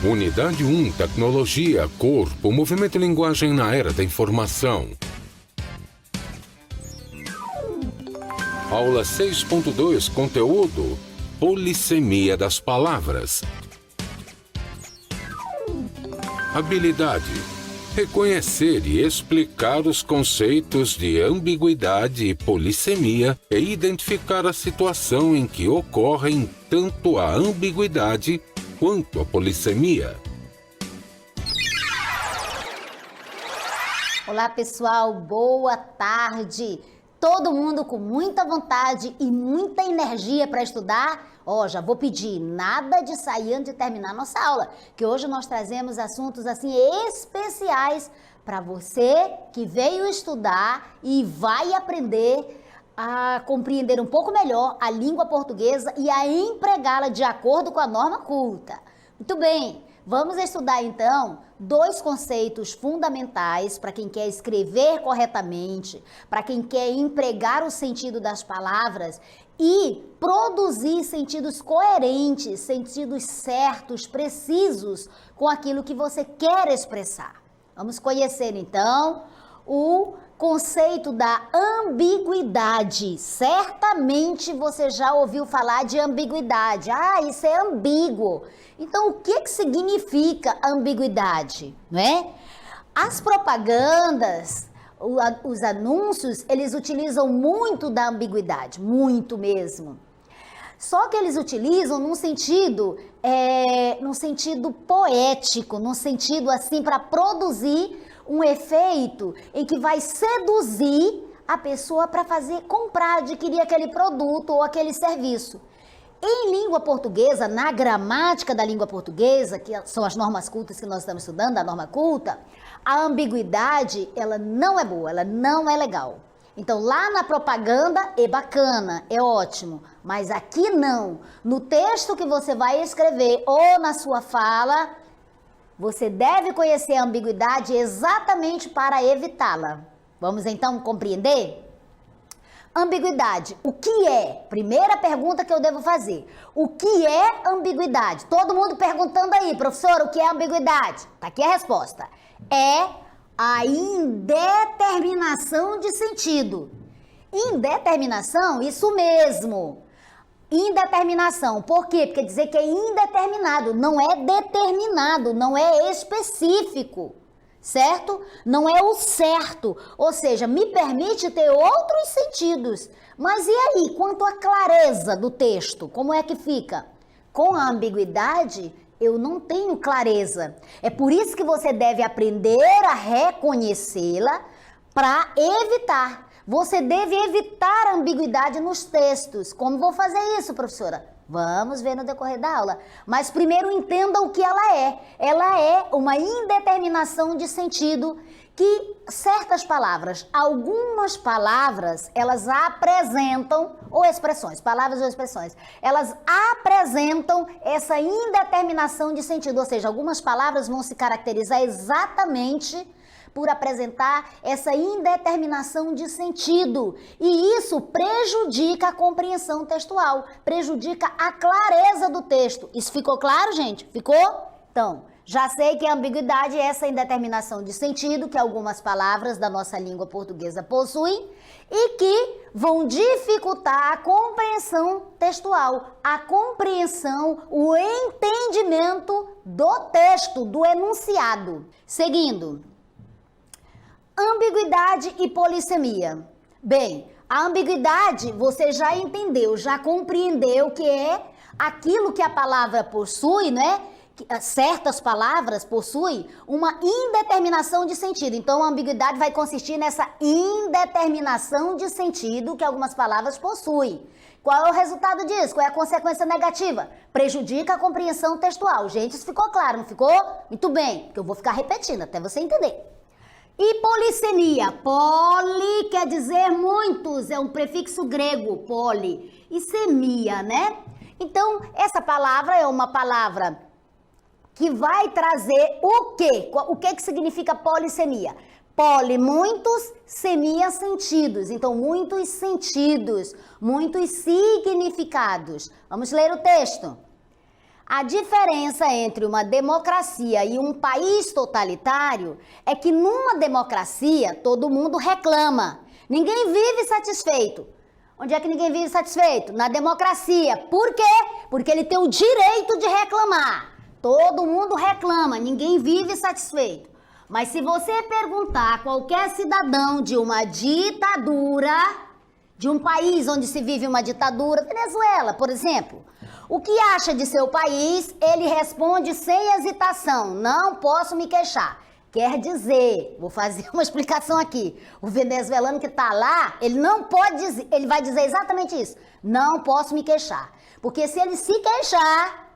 Unidade 1, Tecnologia, Corpo, Movimento e Linguagem na Era da Informação. Aula 6.2, Conteúdo, Polissemia das palavras. Habilidade: reconhecer e explicar os conceitos de ambiguidade e polissemia e identificar a situação em que ocorrem tanto a ambiguidade quanto a polissemia. Olá pessoal, boa tarde! Todo mundo com muita vontade e muita energia para estudar? Já vou pedir, nada de sair antes de terminar nossa aula, que hoje nós trazemos assuntos assim especiais para você que veio estudar e vai aprender a compreender um pouco melhor a língua portuguesa e a empregá-la de acordo com a norma culta. Muito bem, vamos estudar então dois conceitos fundamentais para quem quer escrever corretamente, para quem quer empregar o sentido das palavras e produzir sentidos coerentes, sentidos certos, precisos com aquilo que você quer expressar. Vamos conhecer então o conceito da ambiguidade. Certamente você já ouviu falar de ambiguidade. Isso é ambíguo. Então, o que significa ambiguidade, não é? As propagandas, os anúncios, eles utilizam muito da ambiguidade, muito mesmo. Só que eles utilizam num sentido poético, num sentido assim para produzir um efeito em que vai seduzir a pessoa para comprar, adquirir aquele produto ou aquele serviço. Em língua portuguesa, na gramática da língua portuguesa, que são as normas cultas que nós estamos estudando, a norma culta, a ambiguidade, ela não é boa, ela não é legal. Então, lá na propaganda é bacana, é ótimo, mas aqui não. No texto que você vai escrever ou na sua fala, você deve conhecer a ambiguidade exatamente para evitá-la. Vamos então compreender? Ambiguidade, o que é? Primeira pergunta que eu devo fazer. O que é ambiguidade? Todo mundo perguntando aí, professor, o que é ambiguidade? Tá aqui a resposta. É a indeterminação de sentido. Indeterminação, isso mesmo. Indeterminação, por quê? Porque dizer que é indeterminado, não é determinado, não é específico, certo? Não é o certo, ou seja, me permite ter outros sentidos. Mas e aí, quanto à clareza do texto, como é que fica? Com a ambiguidade, eu não tenho clareza. É por isso que você deve aprender a reconhecê-la para evitar. Você deve evitar a ambiguidade nos textos. Como vou fazer isso, professora? Vamos ver no decorrer da aula. Mas primeiro entenda o que ela é. Ela é uma indeterminação de sentido que certas palavras, algumas palavras, elas apresentam, ou expressões, palavras ou expressões, elas apresentam essa indeterminação de sentido. Ou seja, algumas palavras vão se caracterizar exatamente por apresentar essa indeterminação de sentido. E isso prejudica a compreensão textual, prejudica a clareza do texto. Isso ficou claro, gente? Ficou? Então, já sei que a ambiguidade é essa indeterminação de sentido que algumas palavras da nossa língua portuguesa possuem e que vão dificultar a compreensão textual, a compreensão, o entendimento do texto, do enunciado. Seguindo. Ambiguidade e polissemia. Bem, a ambiguidade você já entendeu, já compreendeu que é aquilo que a palavra possui, né? Certas palavras possuem uma indeterminação de sentido. Então, a ambiguidade vai consistir nessa indeterminação de sentido que algumas palavras possuem. Qual é o resultado disso? Qual é a consequência negativa? Prejudica a compreensão textual. Gente, isso ficou claro, não ficou? Muito bem, porque eu vou ficar repetindo até você entender. E polissemia. Poli quer dizer muitos, é um prefixo grego, poli. E semia, né? Então, essa palavra é uma palavra que vai trazer o quê? O que significa polissemia? Poli, muitos, semia, sentidos. Então, muitos sentidos, muitos significados. Vamos ler o texto. A diferença entre uma democracia e um país totalitário é que numa democracia todo mundo reclama. Ninguém vive satisfeito. Onde é que ninguém vive satisfeito? Na democracia. Por quê? Porque ele tem o direito de reclamar. Todo mundo reclama, ninguém vive satisfeito. Mas se você perguntar a qualquer cidadão de uma ditadura, de um país onde se vive uma ditadura, Venezuela, por exemplo, o que acha de seu país, ele responde sem hesitação, não posso me queixar. Quer dizer, vou fazer uma explicação aqui, o venezuelano que está lá, ele não pode dizer, ele vai dizer exatamente isso, não posso me queixar. Porque se ele se queixar,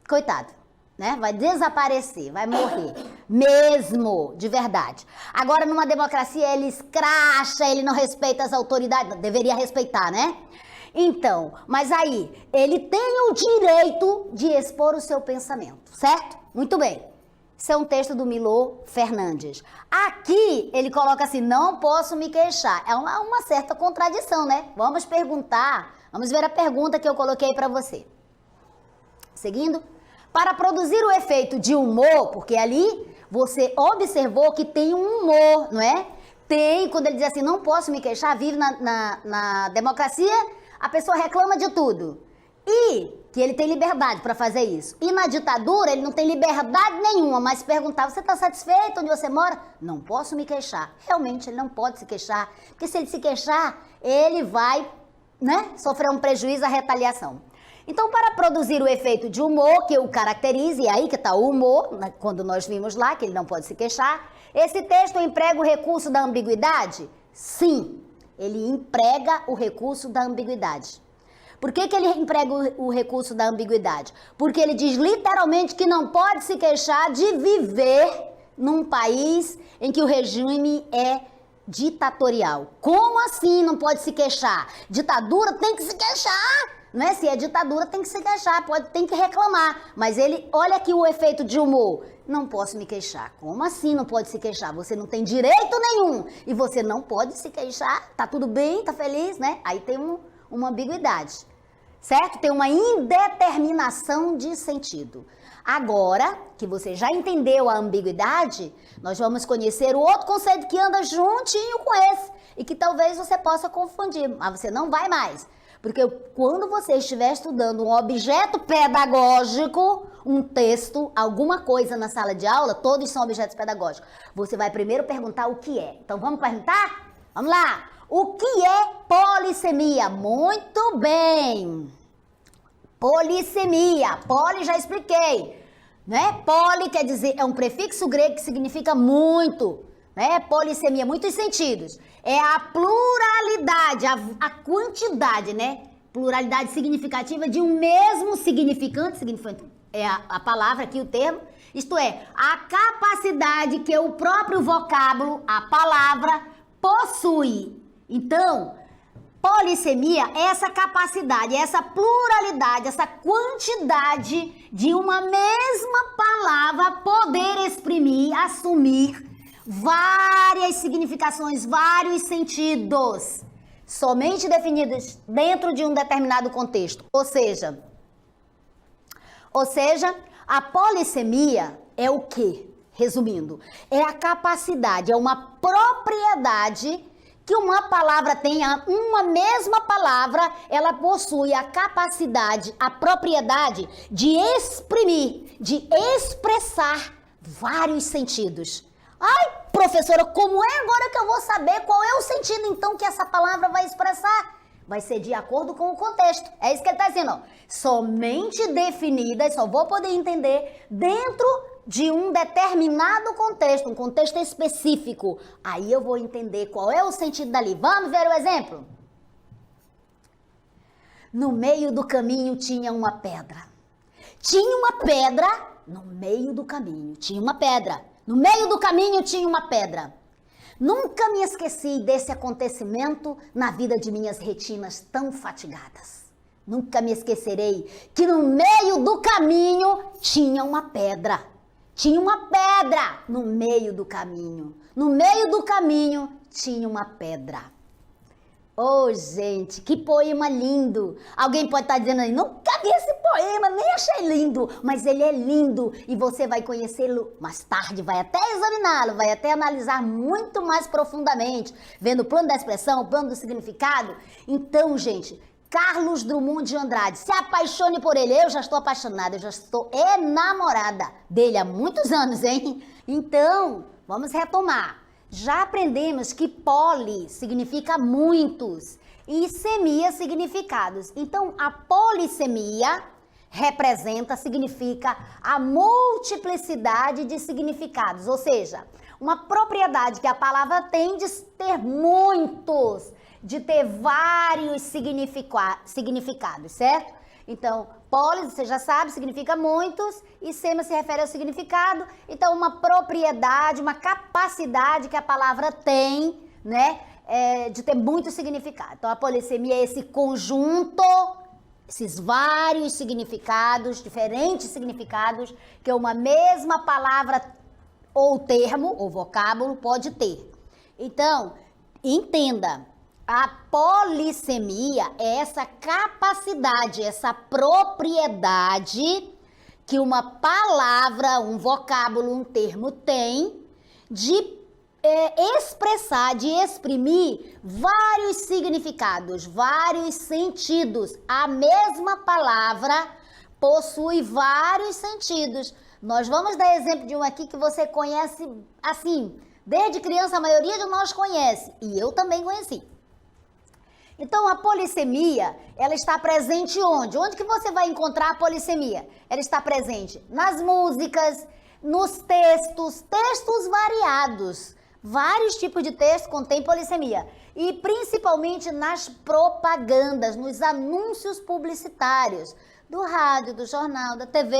coitado, né? Vai desaparecer, vai morrer, mesmo, de verdade. Agora, numa democracia, ele escracha, ele não respeita as autoridades, deveria respeitar, né? Então, mas aí, ele tem o direito de expor o seu pensamento, certo? Muito bem. Esse é um texto do Milor Fernandes. Aqui, ele coloca assim, não posso me queixar. É uma certa contradição, né? Vamos perguntar, vamos ver a pergunta que eu coloquei para você. Seguindo. Para produzir o efeito de humor, porque ali você observou que tem um humor, não é? Tem, quando ele diz assim, não posso me queixar, vive na democracia, a pessoa reclama de tudo. E que ele tem liberdade para fazer isso. E na ditadura ele não tem liberdade nenhuma, mas perguntar, você está satisfeito onde você mora? Não posso me queixar. Realmente ele não pode se queixar, porque se ele se queixar, ele vai, né, sofrer um prejuízo, a retaliação. Então, para produzir o efeito de humor que o caracteriza, e aí que está o humor, quando nós vimos lá que ele não pode se queixar, esse texto emprega o recurso da ambiguidade? Sim, ele emprega o recurso da ambiguidade. Por que ele emprega o recurso da ambiguidade? Porque ele diz literalmente que não pode se queixar de viver num país em que o regime é ditatorial. Como assim não pode se queixar? Ditadura tem que se queixar! Não é? Se é ditadura, tem que se queixar, tem que reclamar. Mas ele, olha aqui o efeito de humor. Não posso me queixar. Como assim não pode se queixar? Você não tem direito nenhum. E você não pode se queixar. Tá tudo bem, tá feliz, né? Aí tem uma ambiguidade. Certo? Tem uma indeterminação de sentido. Agora que você já entendeu a ambiguidade, nós vamos conhecer o outro conceito que anda juntinho com esse. E que talvez você possa confundir, mas você não vai mais. Porque quando você estiver estudando um objeto pedagógico, um texto, alguma coisa na sala de aula, todos são objetos pedagógicos, você vai primeiro perguntar o que é. Então vamos perguntar? Vamos lá! O que é polissemia? Muito bem! Polissemia. Poli já expliquei. Né? Poli quer dizer, é um prefixo grego que significa muito. Né? Polissemia, muitos sentidos. É a pluralidade, a quantidade, né? Pluralidade significativa de um mesmo significante é a palavra aqui, o termo. Isto é, a capacidade que o próprio vocábulo, a palavra, possui. Então, polissemia é essa capacidade, essa pluralidade, essa quantidade de uma mesma palavra poder exprimir, assumir várias significações, vários sentidos, somente definidos dentro de um determinado contexto. Ou seja, a polissemia é o quê? Resumindo, é a capacidade, é uma propriedade que uma palavra tenha, uma mesma palavra, ela possui a capacidade, a propriedade de exprimir, de expressar vários sentidos. Ai, professora, como é agora que eu vou saber qual é o sentido, então, que essa palavra vai expressar? Vai ser de acordo com o contexto. É isso que ele está dizendo, ó. Somente definidas, só vou poder entender dentro de um determinado contexto, um contexto específico. Aí eu vou entender qual é o sentido dali. Vamos ver o exemplo? No meio do caminho tinha uma pedra. Tinha uma pedra no meio do caminho. Tinha uma pedra. No meio do caminho tinha uma pedra. Nunca me esqueci desse acontecimento na vida de minhas retinas tão fatigadas. Nunca me esquecerei que no meio do caminho tinha uma pedra. Tinha uma pedra no meio do caminho. No meio do caminho tinha uma pedra. Ô, gente, que poema lindo! Alguém pode estar dizendo aí, nunca vi esse poema, nem achei lindo, mas ele é lindo e você vai conhecê-lo mais tarde, vai até examiná-lo, vai até analisar muito mais profundamente, vendo o plano da expressão, o plano do significado. Então, gente, Carlos Drummond de Andrade, se apaixone por ele. Eu já estou apaixonada, eu já estou enamorada dele há muitos anos, hein? Então, vamos retomar. Já aprendemos que poli significa muitos e semia significados. Então, a polissemia significa a multiplicidade de significados, ou seja, uma propriedade que a palavra tem de ter muitos, de ter vários significados, certo? Então, poli, você já sabe, significa muitos, e sema se refere ao significado. Então, uma propriedade, uma capacidade que a palavra tem, né, de ter muito significado. Então, a polissemia é esse conjunto, esses vários significados, diferentes significados, que uma mesma palavra ou termo, ou vocábulo, pode ter. Então, entenda. A polissemia é essa capacidade, essa propriedade que uma palavra, um vocábulo, um termo tem de expressar, de exprimir vários significados, vários sentidos. A mesma palavra possui vários sentidos. Nós vamos dar exemplo de um aqui que você conhece, assim, desde criança a maioria de nós conhece, e eu também conheci. Então, a polissemia, ela está presente onde? Onde que você vai encontrar a polissemia? Ela está presente nas músicas, nos textos variados. Vários tipos de texto contêm polissemia. E principalmente nas propagandas, nos anúncios publicitários, do rádio, do jornal, da TV,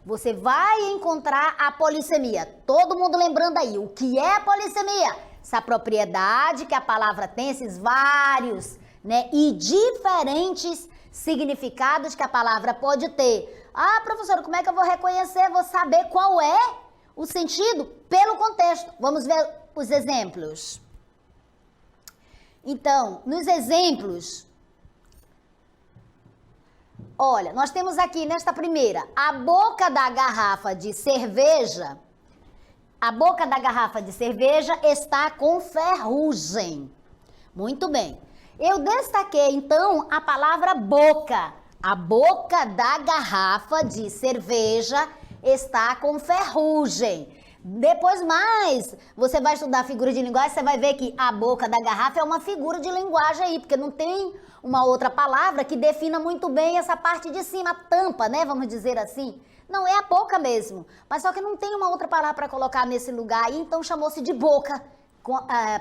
você vai encontrar a polissemia. Todo mundo lembrando aí, o que é a polissemia? Essa propriedade que a palavra tem, esses vários, né, e diferentes significados que a palavra pode ter. Ah, professora, como é que eu vou reconhecer, vou saber qual é o sentido? Pelo contexto. Vamos ver os exemplos. Então, nos exemplos, olha, nós temos aqui nesta primeira, a boca da garrafa de cerveja. A boca da garrafa de cerveja está com ferrugem. Muito bem. Eu destaquei, então, a palavra boca. A boca da garrafa de cerveja está com ferrugem. Depois mais, você vai estudar figura de linguagem, você vai ver que a boca da garrafa é uma figura de linguagem aí, porque não tem uma outra palavra que defina muito bem essa parte de cima, a tampa, né? Vamos dizer assim. Não, é a boca mesmo. Mas só que não tem uma outra palavra para colocar nesse lugar aí, então chamou-se de boca,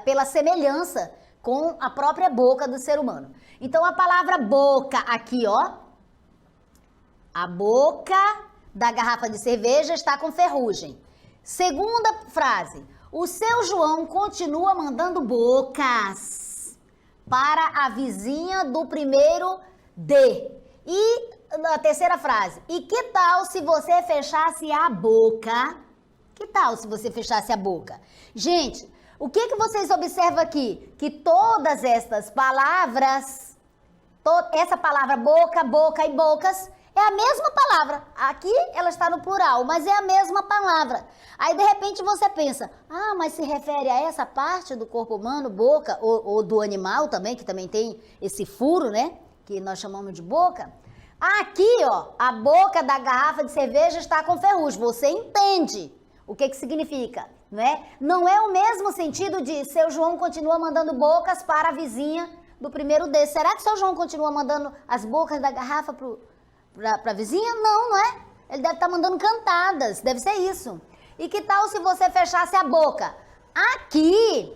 pela semelhança com a própria boca do ser humano. Então, a palavra boca aqui, ó. A boca da garrafa de cerveja está com ferrugem. Segunda frase. O seu João continua mandando bocas para a vizinha do primeiro D. E a terceira frase. E que tal se você fechasse a boca? Que tal se você fechasse a boca? Gente, o que vocês observam aqui? Que todas estas palavras, essa palavra boca, boca e bocas, é a mesma palavra. Aqui ela está no plural, mas é a mesma palavra. Aí de repente você pensa, ah, mas se refere a essa parte do corpo humano, boca, ou do animal também, que também tem esse furo, né? Que nós chamamos de boca. Aqui, ó, a boca da garrafa de cerveja está com ferrugem. Você entende o que significa, né? Não é o mesmo sentido de seu João continua mandando bocas para a vizinha do primeiro D. Será que seu João continua mandando as bocas da garrafa para a vizinha? Não, não é? Ele deve estar mandando cantadas, deve ser isso. E que tal se você fechasse a boca? Aqui,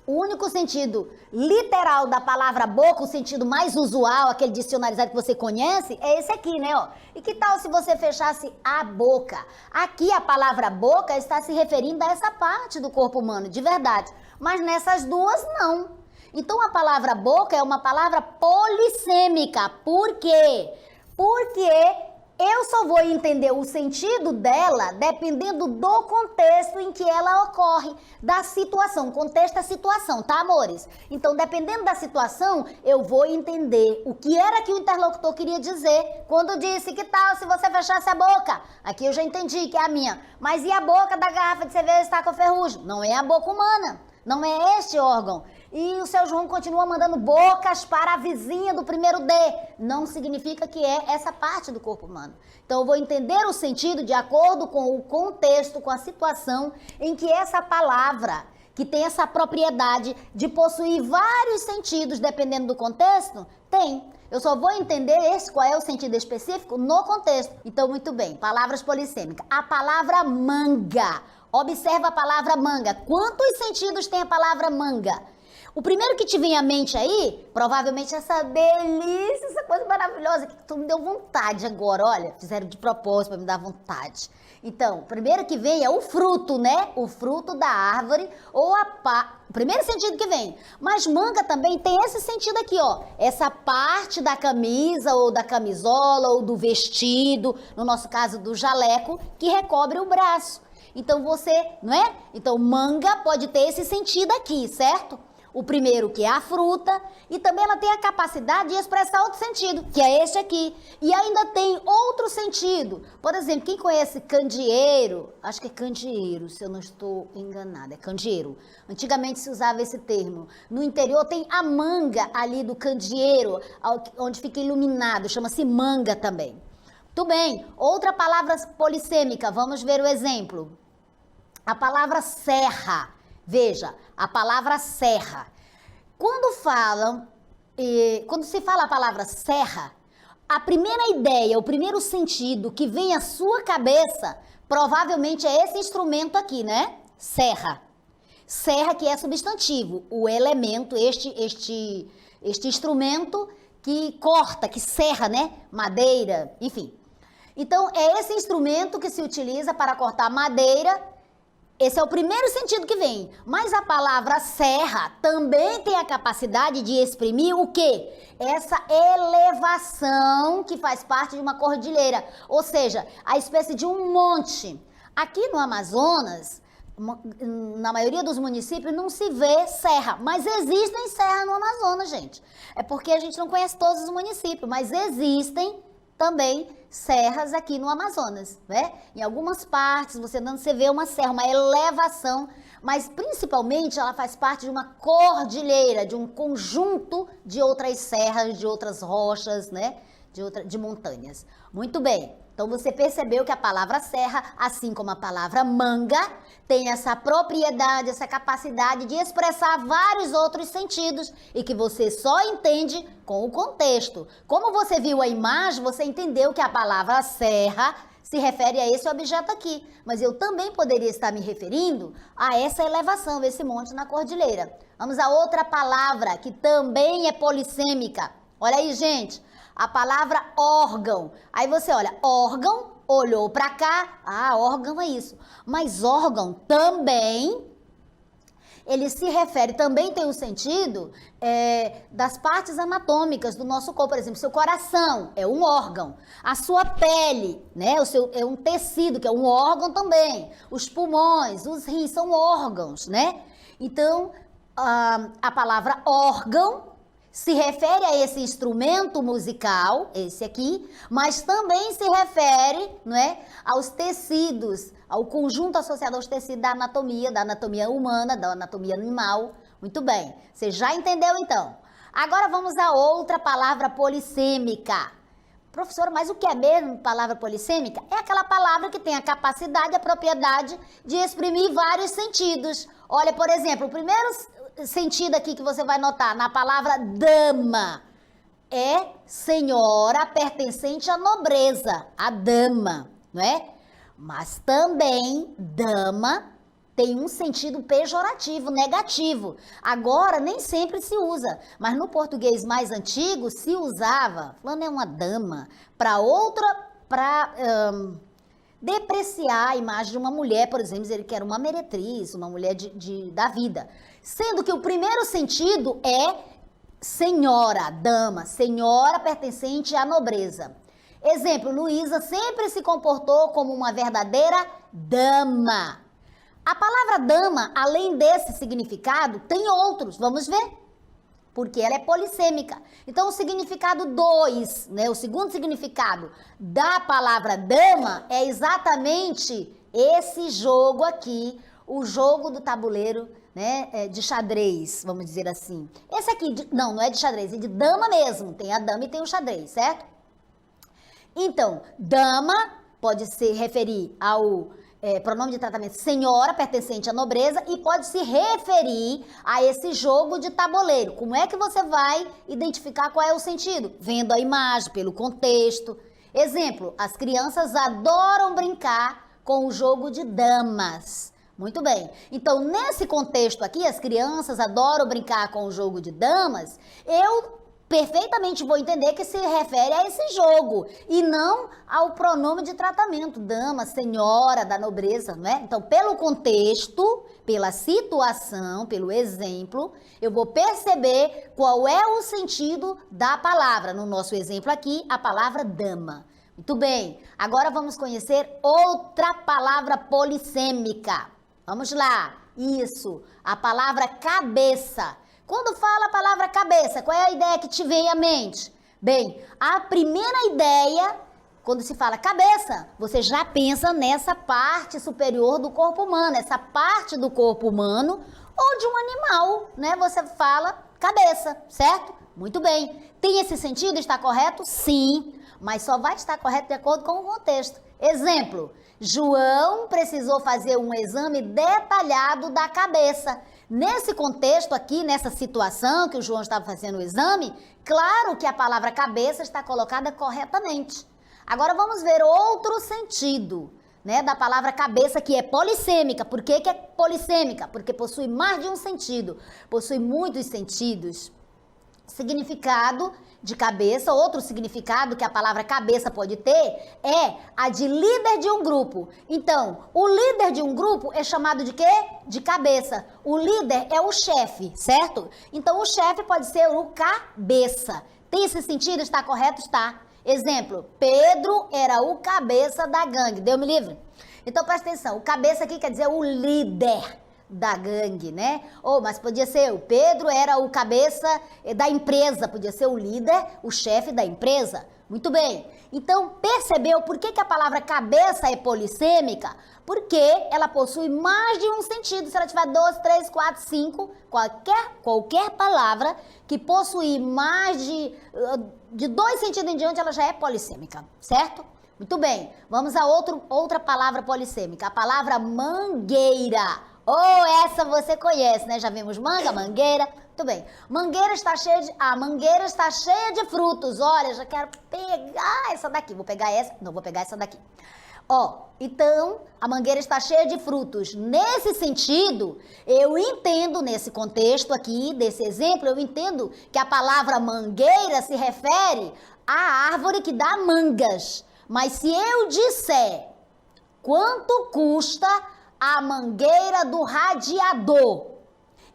o único sentido literal da palavra boca, o sentido mais usual, aquele dicionarizado que você conhece, é esse aqui, né? Ó. E que tal se você fechasse a boca? Aqui a palavra boca está se referindo a essa parte do corpo humano, de verdade. Mas nessas duas, não. Então a palavra boca é uma palavra polissêmica. Por quê? Porque Eu só vou entender o sentido dela dependendo do contexto em que ela ocorre, da situação. Contexto é situação, tá, amores? Então, dependendo da situação, eu vou entender o que era que o interlocutor queria dizer quando disse que tal se você fechasse a boca. Aqui eu já entendi que é a minha. Mas e a boca da garrafa de cerveja está com ferrugem? Não é a boca humana. Não é este órgão. E o seu João continua mandando bocas para a vizinha do primeiro D. Não significa que é essa parte do corpo humano. Então eu vou entender o sentido de acordo com o contexto, com a situação em que essa palavra, que tem essa propriedade de possuir vários sentidos dependendo do contexto, tem. Eu só vou entender qual é o sentido específico no contexto. Então, muito bem, palavras polissêmicas. A palavra manga. Observa a palavra manga. Quantos sentidos tem a palavra manga? O primeiro que te vem à mente aí, provavelmente essa delícia, essa coisa maravilhosa, que tu me deu vontade agora, olha, fizeram de propósito para me dar vontade. Então, o primeiro que vem é o fruto, né? O fruto da árvore ou o primeiro sentido que vem. Mas manga também tem esse sentido aqui, ó. Essa parte da camisa ou da camisola ou do vestido, no nosso caso do jaleco, que recobre o braço. Então você, não é? Então manga pode ter esse sentido aqui, certo? O primeiro que é a fruta e também ela tem a capacidade de expressar outro sentido, que é este aqui. E ainda tem outro sentido. Por exemplo, quem conhece candeeiro, acho que é candeeiro, se eu não estou enganada, é candeeiro. Antigamente se usava esse termo. No interior tem a manga ali do candeeiro, onde fica iluminado, chama-se manga também. Tudo bem, outra palavra polissêmica, vamos ver o exemplo. A palavra serra. Veja, a palavra serra. Quando se fala a palavra serra, a primeira ideia, o primeiro sentido que vem à sua cabeça, provavelmente é esse instrumento aqui, né? Serra. Serra que é substantivo, o elemento, este instrumento que corta, que serra, né? Madeira, enfim. Então, é esse instrumento que se utiliza para cortar madeira. Esse é o primeiro sentido que vem. Mas a palavra serra também tem a capacidade de exprimir o quê? Essa elevação que faz parte de uma cordilheira. Ou seja, a espécie de um monte. Aqui no Amazonas, na maioria dos municípios não se vê serra. Mas existem serras no Amazonas, gente. É porque a gente não conhece todos os municípios, mas existem também serras aqui no Amazonas, né? Em algumas partes você vê uma serra, uma elevação, mas principalmente ela faz parte de uma cordilheira, de um conjunto de outras serras, de outras rochas, né? De montanhas. Muito bem. Então você percebeu que a palavra serra, assim como a palavra manga, tem essa propriedade, essa capacidade de expressar vários outros sentidos e que você só entende com o contexto. Como você viu a imagem, você entendeu que a palavra serra se refere a esse objeto aqui, mas eu também poderia estar me referindo a essa elevação, esse monte na cordilheira. Vamos a outra palavra que também é polissêmica. Olha aí, gente. A palavra órgão. Aí você olha, órgão, olhou para cá, órgão é isso. Mas órgão também, ele se refere, também tem o sentido das partes anatômicas do nosso corpo. Por exemplo, seu coração é um órgão. A sua pele, né, é um tecido, que é um órgão também. Os pulmões, os rins são órgãos, né? Então, a palavra órgão se refere a esse instrumento musical, esse aqui, mas também se refere, não é, aos tecidos, ao conjunto associado aos tecidos da anatomia humana, da anatomia animal. Muito bem, você já entendeu então? Agora vamos a outra palavra polissêmica. Professora, mas o que é mesmo palavra polissêmica? É aquela palavra que tem a capacidade, a propriedade de exprimir vários sentidos. Olha, por exemplo, o primeiro sentido aqui que você vai notar na palavra dama é senhora pertencente à nobreza, a dama, não é? Mas também dama tem um sentido pejorativo, negativo. Agora nem sempre se usa, mas no português mais antigo se usava, falando é uma dama, para depreciar a imagem de uma mulher, por exemplo, dizer que era uma meretriz, uma mulher da vida. Sendo que o primeiro sentido é senhora, dama, senhora pertencente à nobreza. Exemplo, Luísa sempre se comportou como uma verdadeira dama. A palavra dama, além desse significado, tem outros, vamos ver? Porque ela é polissêmica. Então, o significado 2, né, o segundo significado da palavra dama é exatamente esse jogo aqui, o jogo do tabuleiro, né, de xadrez, vamos dizer assim. Esse aqui, não é de xadrez, é de dama mesmo. Tem a dama e tem o xadrez, certo? Então, dama pode se referir ao pronome de tratamento senhora, pertencente à nobreza, e pode se referir a esse jogo de tabuleiro. Como é que você vai identificar qual é o sentido? Vendo a imagem, pelo contexto. Exemplo, as crianças adoram brincar com o jogo de damas. Muito bem. Então, nesse contexto aqui, as crianças adoram brincar com o jogo de damas, eu perfeitamente vou entender que se refere a esse jogo e não ao pronome de tratamento, dama, senhora, da nobreza, não é? Então, pelo contexto, pela situação, pelo exemplo, eu vou perceber qual é o sentido da palavra. No nosso exemplo aqui, a palavra dama. Muito bem. Agora vamos conhecer outra palavra polissêmica. Vamos lá. Isso, a palavra cabeça. Quando fala a palavra cabeça, qual é a ideia que te vem à mente? Bem, a primeira ideia, quando se fala cabeça, você já pensa nessa parte superior do corpo humano, essa parte do corpo humano ou de um animal, né? Você fala cabeça, certo? Muito bem. Tem esse sentido? Está correto? Sim, mas só vai estar correto de acordo com o contexto. Exemplo, João precisou fazer um exame detalhado da cabeça. Nesse contexto aqui, nessa situação que o João estava fazendo o exame, claro que a palavra cabeça está colocada corretamente. Agora vamos ver outro sentido, né, da palavra cabeça, que é polissêmica. Por que é polissêmica? Porque possui mais de um sentido, possui muitos sentidos. Significado de cabeça, outro significado que a palavra cabeça pode ter é a de líder de um grupo. Então, o líder de um grupo é chamado de quê? De cabeça. O líder é o chefe, certo? Então, o chefe pode ser o cabeça. Tem esse sentido? Está correto? Está. Exemplo, Pedro era o cabeça da gangue. Deus me livre. Então, presta atenção. O cabeça aqui quer dizer o líder da gangue, né? Mas podia ser o Pedro era o cabeça da empresa, podia ser o líder, o chefe da empresa. Muito bem. Então, percebeu por que a palavra cabeça é polissêmica? Porque ela possui mais de um sentido. Se ela tiver 2, 3, 4, 5, qualquer palavra que possuir mais de 2 sentidos em diante, ela já é polissêmica, certo? Muito bem. Vamos a outra palavra polissêmica, a palavra mangueira. Essa você conhece, né? Já vimos manga, mangueira. Muito bem. A mangueira está cheia de frutos. Olha, já quero pegar essa daqui. Vou pegar essa. Não, vou pegar essa daqui. Então, a mangueira está cheia de frutos. Nesse sentido, eu entendo, nesse contexto aqui, desse exemplo, eu entendo que a palavra mangueira se refere à árvore que dá mangas. Mas se eu disser quanto custa a mangueira do radiador,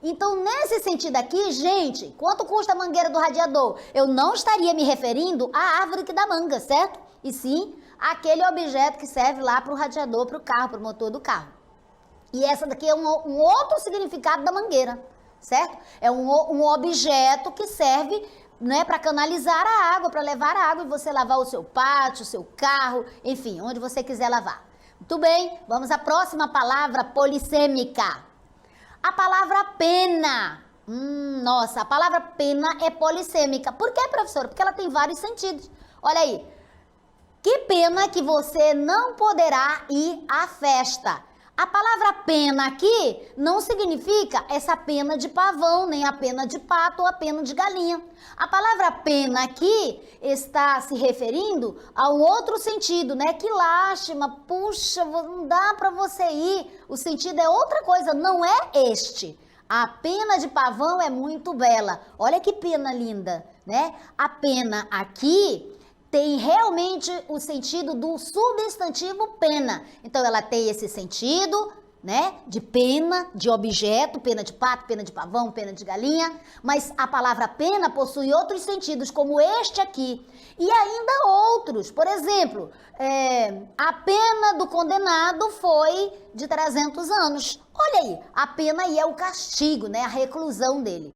então nesse sentido aqui, gente, quanto custa a mangueira do radiador? Eu não estaria me referindo à árvore que dá manga, certo? E sim, aquele objeto que serve lá para o radiador, para o carro, para o motor do carro. E essa daqui é um outro significado da mangueira, certo? É um objeto que serve, né, para canalizar a água, para levar a água e você lavar o seu pátio, o seu carro, enfim, onde você quiser lavar. Muito bem, vamos à próxima palavra polissêmica. A palavra pena. Nossa, a palavra pena é polissêmica. Por quê, professora? Porque ela tem vários sentidos. Olha aí. Que pena que você não poderá ir à festa. A palavra pena aqui não significa essa pena de pavão, nem a pena de pato ou a pena de galinha. A palavra pena aqui está se referindo a um outro sentido, né? Que lástima, puxa, não dá para você ir. O sentido é outra coisa, não é este. A pena de pavão é muito bela. Olha que pena linda, né? A pena aqui tem realmente o sentido do substantivo pena. Então, ela tem esse sentido né? De pena, de objeto, pena de pato, pena de pavão, pena de galinha, mas a palavra pena possui outros sentidos, como este aqui, e ainda outros. Por exemplo, a pena do condenado foi de 300 anos. Olha aí, a pena aí é o castigo, né? A reclusão dele.